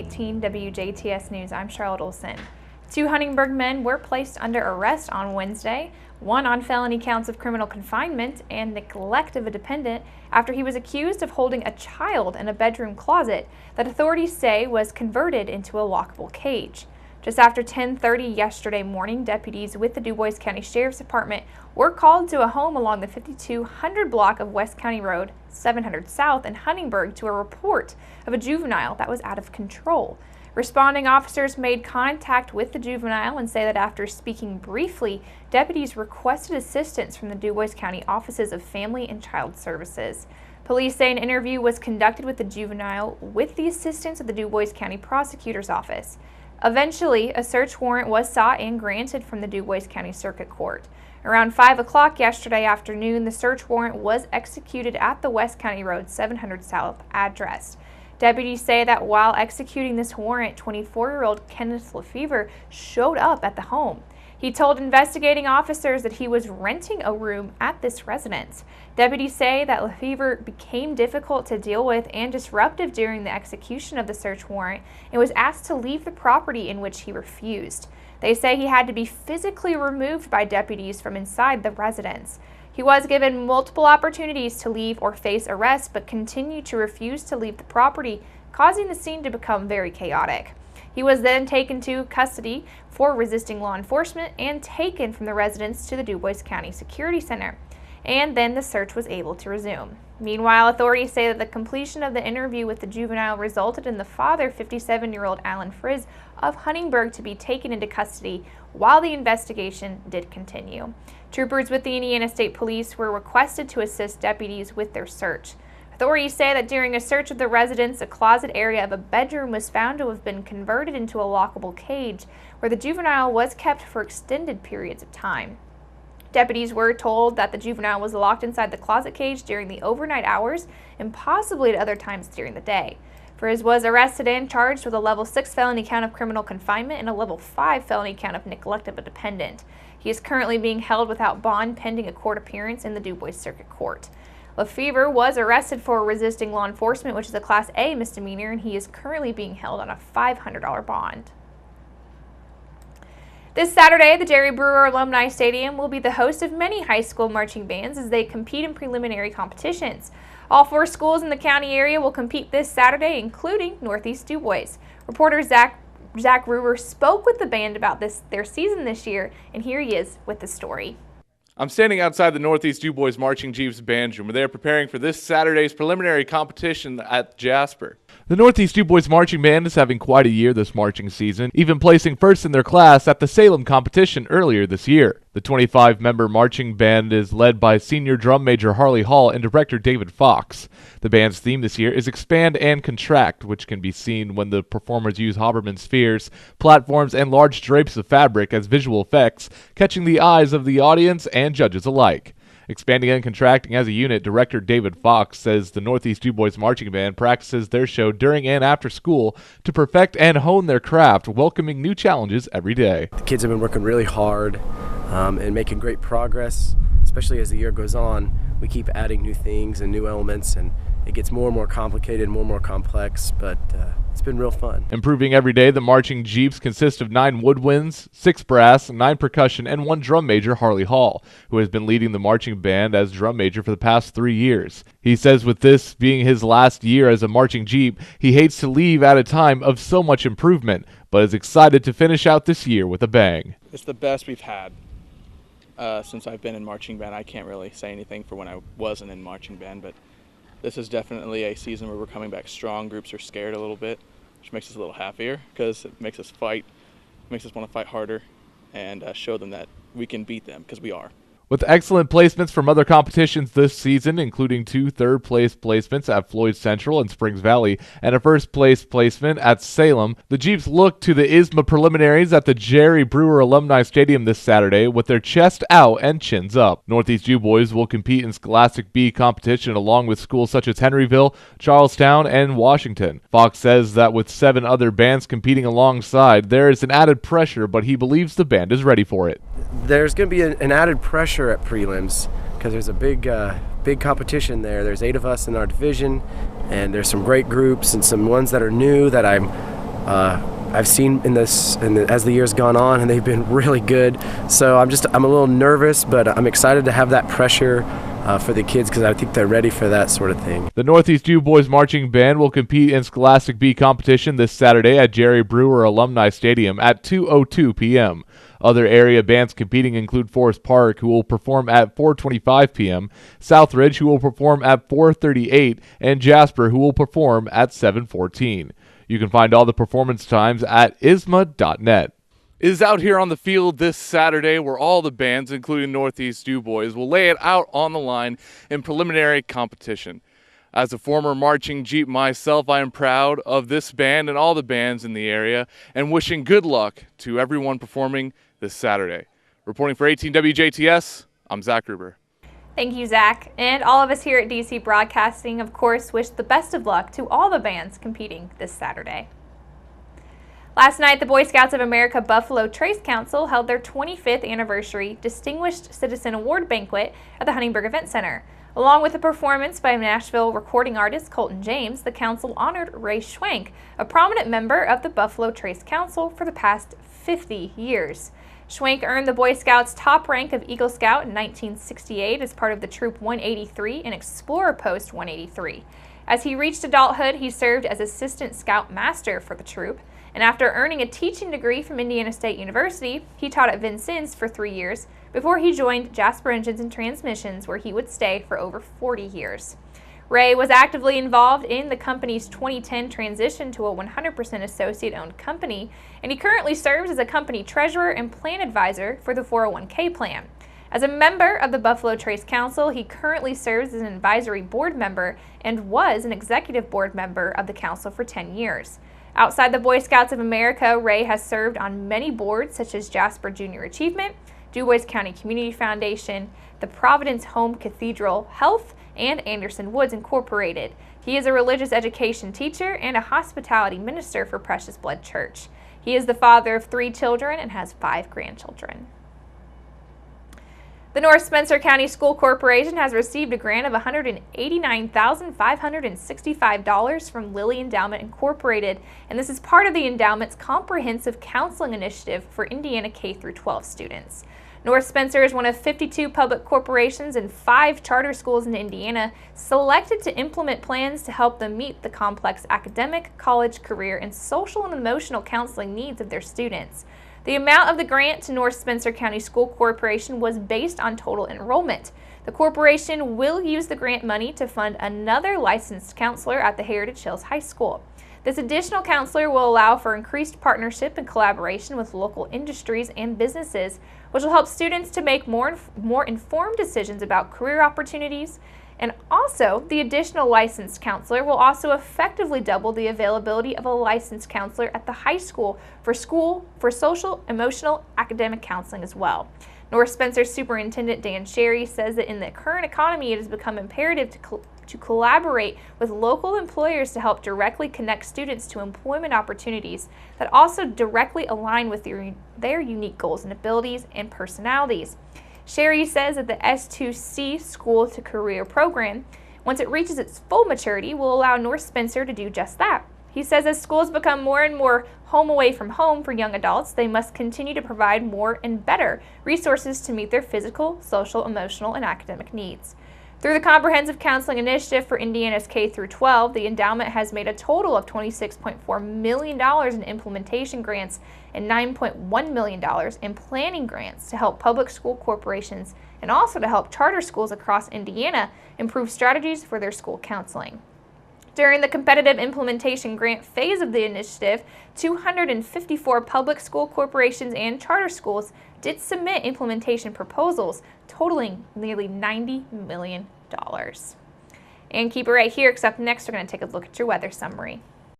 18 WJTS News, I'm Charlotte Olson. 2 Huntingburg men were placed under arrest on Wednesday, one on felony counts of criminal confinement and neglect of a dependent after he was accused of holding a child in a bedroom closet that authorities say was converted into a lockable cage. Just after 10:30 yesterday morning, deputies with the Dubois County Sheriff's Department were called to a home along the 5200 block of West County Road 700 South in Huntingburg to a report of a juvenile that was out of control. Responding officers made contact with the juvenile and say that after speaking briefly, deputies requested assistance from the Dubois County Offices of Family and Child Services. Police say an interview was conducted with the juvenile with the assistance of the Dubois County Prosecutor's Office. Eventually, a search warrant was sought and granted from the Dubois County Circuit Court. Around 5 o'clock yesterday afternoon, the search warrant was executed at the West County Road 700 South address. Deputies say that while executing this warrant, 24-year-old Kenneth Lefevre showed up at the home. He told investigating officers that he was renting a room at this residence. Deputies say that Lefevre became difficult to deal with and disruptive during the execution of the search warrant and was asked to leave the property, in which he refused. They say he had to be physically removed by deputies from inside the residence. He was given multiple opportunities to leave or face arrest, but continued to refuse to leave the property, causing the scene to become very chaotic. He was then taken to custody for resisting law enforcement and taken from the residence to the Dubois County Security Center, and then the search was able to resume. Meanwhile, authorities say that the completion of the interview with the juvenile resulted in the father, 57-year-old Alan Frizz of Huntingburg, to be taken into custody while the investigation did continue. Troopers with the Indiana State Police were requested to assist deputies with their search. Authorities say that during a search of the residence, a closet area of a bedroom was found to have been converted into a lockable cage where the juvenile was kept for extended periods of time. Deputies were told that the juvenile was locked inside the closet cage during the overnight hours and possibly at other times during the day. Frizz was arrested and charged with a level 6 felony count of criminal confinement and a level 5 felony count of neglect of a dependent. He is currently being held without bond pending a court appearance in the Dubois Circuit Court. Lefevre was arrested for resisting law enforcement, which is a Class A misdemeanor, and he is currently being held on a $500 bond. This Saturday, the Jerry Brewer Alumni Stadium will be the host of many high school marching bands as they compete in preliminary competitions. All 4 schools in the county area will compete this Saturday, including Northeast Dubois. Reporter Zach Brewer spoke with the band about their season this year, and here he is with the story. I'm standing outside the Northeast Dubois Marching Jeeves Band Room, where they are preparing for this Saturday's preliminary competition at Jasper. The Northeast Dubois Marching Band is having quite a year this marching season, even placing first in their class at the Salem competition earlier this year. The 25-member marching band is led by senior drum major Harley Hall and director David Fox. The band's theme this year is Expand and Contract, which can be seen when the performers use Haberman spheres, platforms, and large drapes of fabric as visual effects, catching the eyes of the audience and judges alike. Expanding and contracting as a unit, director David Fox says the Northeast Dubois Marching Band practices their show during and after school to perfect and hone their craft, welcoming new challenges every day. The kids have been working really hard and making great progress, especially as the year goes on. We keep adding new things and new elements, and it gets more and more complicated, more and more complex, but it's been real fun. Improving every day, the marching Jeeps consist of 9 woodwinds, 6 brass, 9 percussion, and 1 drum major, Harley Hall, who has been leading the marching band as drum major for the past 3 years. He says with this being his last year as a marching Jeep, he hates to leave at a time of so much improvement, but is excited to finish out this year with a bang. It's the best we've had since I've been in marching band. I can't really say anything for when I wasn't in marching band, but this is definitely a season where we're coming back strong. Groups are scared a little bit, which makes us a little happier because it makes us fight, makes us want to fight harder and show them that we can beat them, because we are. With excellent placements from other competitions this season, including 2 third-place placements at Floyd Central and Springs Valley and a first-place placement at Salem, the Jeeps look to the ISMA preliminaries at the Jerry Brewer Alumni Stadium this Saturday with their chest out and chins up. Northeast Dubois will compete in Scholastic B competition along with schools such as Henryville, Charlestown, and Washington. Fox says that with 7 other bands competing alongside, there is an added pressure, but he believes the band is ready for it. There's going to be an added pressure at prelims because there's a big competition there. There's 8 of us in our division, and there's some great groups and some ones that are new that I'm I've seen as the year's gone on, and they've been really good. So I'm a little nervous, but I'm excited to have that pressure for the kids because I think they're ready for that sort of thing. The Northeast U Boys Marching Band will compete in Scholastic B competition this Saturday at Jerry Brewer Alumni Stadium at 2:02 p.m. Other area bands competing include Forest Park, who will perform at 4:25 p.m., Southridge, who will perform at 4:38, and Jasper, who will perform at 7:14. You can find all the performance times at isma.net. It is out here on the field this Saturday where all the bands, including Northeast U Boys, will lay it out on the line in preliminary competition. As a former marching Jeep myself, I am proud of this band and all the bands in the area and wishing good luck to everyone performing this Saturday. Reporting for 18 WJTS, I'm Zach Gruber. Thank you, Zach. And all of us here at DC Broadcasting, of course, wish the best of luck to all the bands competing this Saturday. Last night, the Boy Scouts of America Buffalo Trace Council held their 25th anniversary Distinguished Citizen Award Banquet at the Huntingburg Event Center. Along with a performance by Nashville recording artist Colton James, the council honored Ray Schwank, a prominent member of the Buffalo Trace Council for the past 50 years. Schwank earned the Boy Scouts top rank of Eagle Scout in 1968 as part of the Troop 183 and Explorer Post 183. As he reached adulthood, he served as Assistant Scout Master for the troop, and after earning a teaching degree from Indiana State University, he taught at Vincennes for 3 years before he joined Jasper Engines and Transmissions, where he would stay for over 40 years. Ray was actively involved in the company's 2010 transition to a 100% associate-owned company, and he currently serves as a company treasurer and plan advisor for the 401k plan. As a member of the Buffalo Trace Council, he currently serves as an advisory board member and was an executive board member of the council for 10 years. Outside the Boy Scouts of America, Ray has served on many boards such as Jasper Junior Achievement, DuBois County Community Foundation, the Providence Home Cathedral Health, and Anderson Woods Incorporated. He is a religious education teacher and a hospitality minister for Precious Blood Church. He is the father of 3 children and has 5 grandchildren. The North Spencer County School Corporation has received a grant of $189,565 from Lilly Endowment Incorporated, and this is part of the endowment's comprehensive counseling initiative for Indiana K-12 students. North Spencer is one of 52 public corporations and 5 charter schools in Indiana selected to implement plans to help them meet the complex academic, college, career, and social and emotional counseling needs of their students. The amount of the grant to North Spencer County School Corporation was based on total enrollment. The corporation will use the grant money to fund another licensed counselor at the Heritage Hills High School. This additional counselor will allow for increased partnership and collaboration with local industries and businesses, which will help students to make more informed decisions about career opportunities. And also, the additional licensed counselor will also effectively double the availability of a licensed counselor at the high school for social, emotional, academic counseling as well. North Spencer Superintendent Dan Sherry says that in the current economy, it has become imperative to collaborate with local employers to help directly connect students to employment opportunities that also directly align with their unique goals and abilities and personalities. Sherry says that the S2C School to Career program, once it reaches its full maturity, will allow North Spencer to do just that. He says as schools become more and more home away from home for young adults, they must continue to provide more and better resources to meet their physical, social, emotional, and academic needs. Through the Comprehensive Counseling Initiative for Indiana's K-12, the endowment has made a total of $26.4 million in implementation grants and $9.1 million in planning grants to help public school corporations and also to help charter schools across Indiana improve strategies for their school counseling. During the competitive implementation grant phase of the initiative, 254 public school corporations and charter schools did submit implementation proposals totaling nearly $90 million. And keep it right here, because up next we're going to take a look at your weather summary.